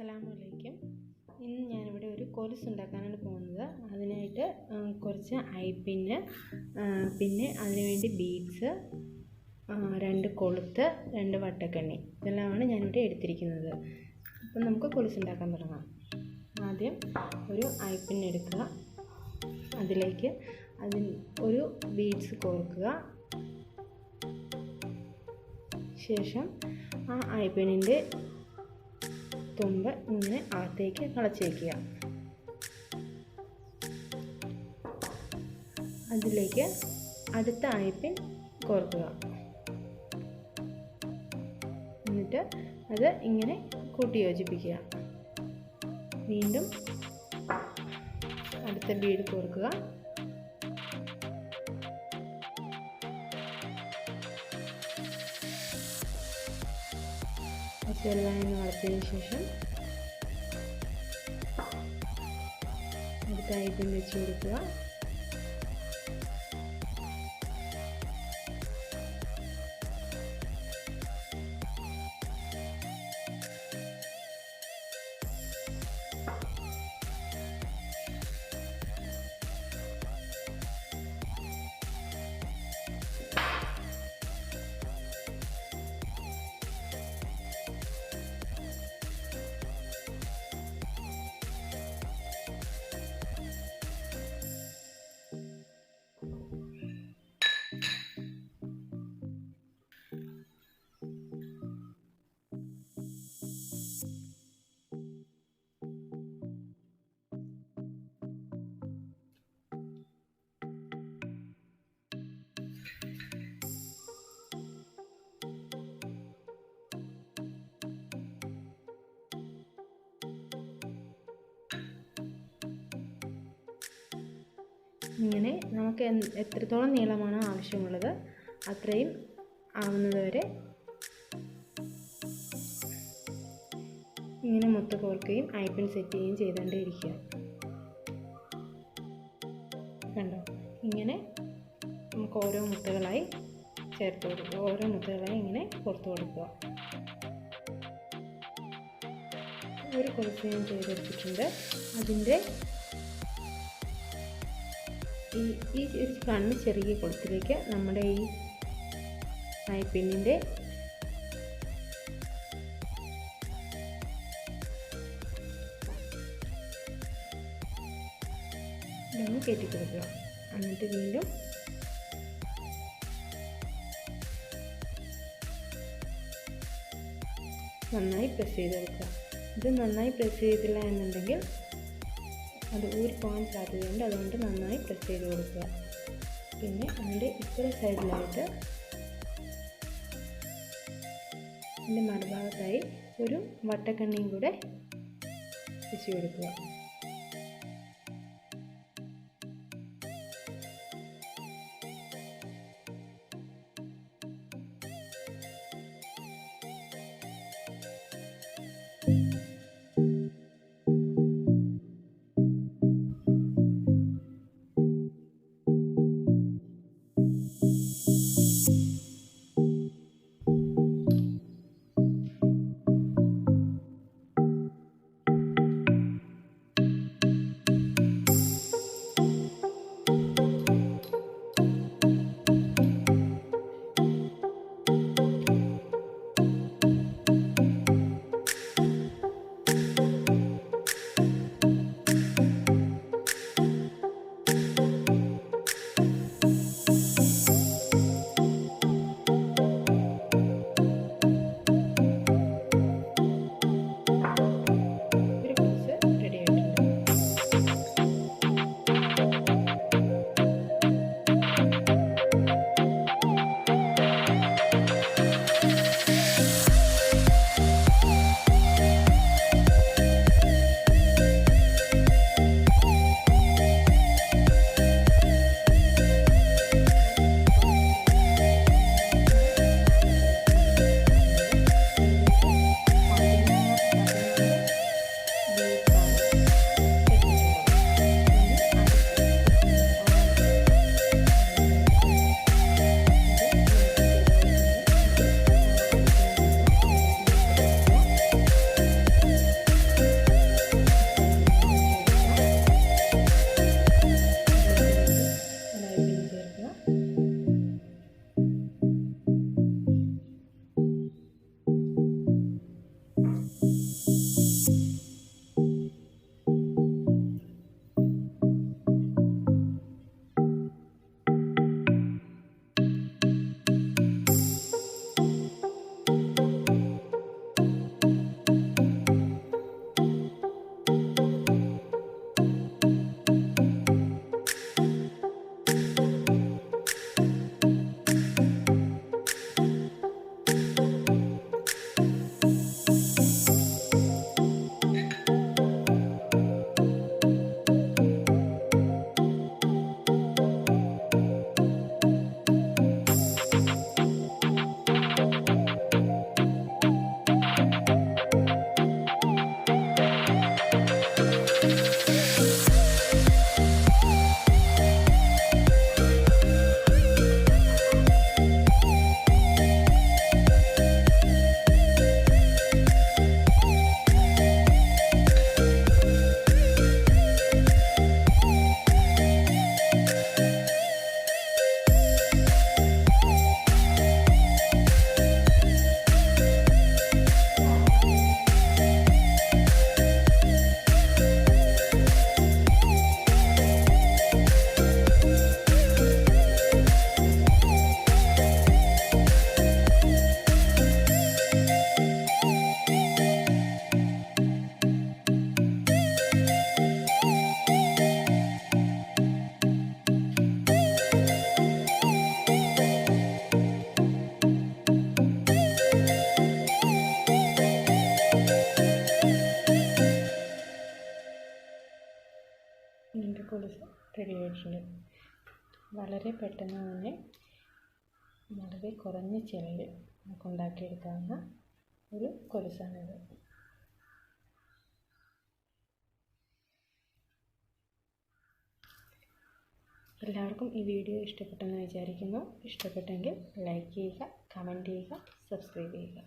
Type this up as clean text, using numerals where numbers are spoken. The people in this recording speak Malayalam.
അസ്സലാമലൈക്കും. ഇന്ന് ഞാനിവിടെ ഒരു കൊലുസ് ഉണ്ടാക്കാനാണ് പോകുന്നത്. അതിനായിട്ട് കുറച്ച് ഐപ്പിന്, പിന്നെ അതിനുവേണ്ടി ബീഡ്സ്, 2 കൊളുത്ത്, 2 വട്ടക്കണ്ണി, ഇതെല്ലാമാണ് ഞാനിവിടെ എടുത്തിരിക്കുന്നത്. അപ്പം നമുക്ക് കൊലുസ് ഉണ്ടാക്കാൻ തുടങ്ങാം. ആദ്യം ഒരു ഐപ്പിൻ എടുക്കുക. അതിലേക്ക് ഒരു ബീഡ്സ് കോർക്കുക. ശേഷം ആ ഐപ്പിനിൻ്റെ തുമ്പ് ഇങ്ങനെ അകത്തേക്ക് കളച്ച് വയ്ക്കുക. അതിലേക്ക് അടുത്ത ഐപ്പിൻ കോർക്കുക. എന്നിട്ട് അത് ഇങ്ങനെ കൂട്ടി യോജിപ്പിക്കുക. വീണ്ടും അടുത്ത ബീഡ് കോർക്കുക. ചെറുതായി വളർത്തിയതിന് ശേഷം അടുത്ത ഐപ്പിൻ വെച്ച് കൊടുക്കുക. ഇങ്ങനെ നമുക്ക് എത്രത്തോളം നീളമാണോ ആവശ്യമുള്ളത് അത്രയും ആവുന്നത് വരെ ഇങ്ങനെ മുത്ത് കോർക്കുകയും ഐപ്പിൻ സെറ്റ് ചെയ്യുകയും ചെയ്തുകൊണ്ടേയിരിക്കുക. കണ്ടോ, ഇങ്ങനെ നമുക്ക് ഓരോ മുത്തുകളായി ചേർത്ത് കൊടുക്കുക. ഓരോ മുത്തുകളായി ഇങ്ങനെ കോർത്ത് കൊടുക്കുക. ഒരു കൊലുസ് ഞാൻ ചെയ്തെടുത്തിട്ടുണ്ട്. അതിൻ്റെ ഈ ഒരു കണ്ണ് ചെറിയ കൊളുത്തിലേക്ക് നമ്മുടെ ഈ ഐപ്പിന്നിൻ്റെ ഇതൊന്ന് കയറ്റി കൊടുക്കുക. എന്നിട്ട് വീണ്ടും നന്നായി പ്രസ് ചെയ്ത് കൊടുക്കുക. ഇത് നന്നായി പ്രസ് ചെയ്തില്ല എന്നുണ്ടെങ്കിൽ അത് ഊരിപ്പോകാൻ സാധ്യതയുണ്ട്. അതുകൊണ്ട് നന്നായി പ്രസ് ചെയ്ത് കൊടുക്കുക. പിന്നെ അതിൻ്റെ ഇപ്പുറ സൈഡിലായിട്ട് അതിൻ്റെ മറുഭാഗത്തായി ഒരു വട്ടക്കണ്ണിയും കൂടെ വെച്ച് കൊടുക്കുക. കൊലുസ് റെഡി ആയിട്ടുണ്ട്. വളരെ പെട്ടെന്ന് തന്നെ വളരെ കുറഞ്ഞ ചിലവിൽ നമുക്ക് ഉണ്ടാക്കിയെടുക്കാവുന്ന ഒരു കൊലുസാണിത്. എല്ലാവർക്കും ഈ വീഡിയോ ഇഷ്ടപ്പെട്ടെന്ന് വിചാരിക്കുന്നു. ഇഷ്ടപ്പെട്ടെങ്കിൽ ലൈക്ക് ചെയ്യുക, കമൻറ്റ് ചെയ്യുക, സബ്സ്ക്രൈബ് ചെയ്യുക.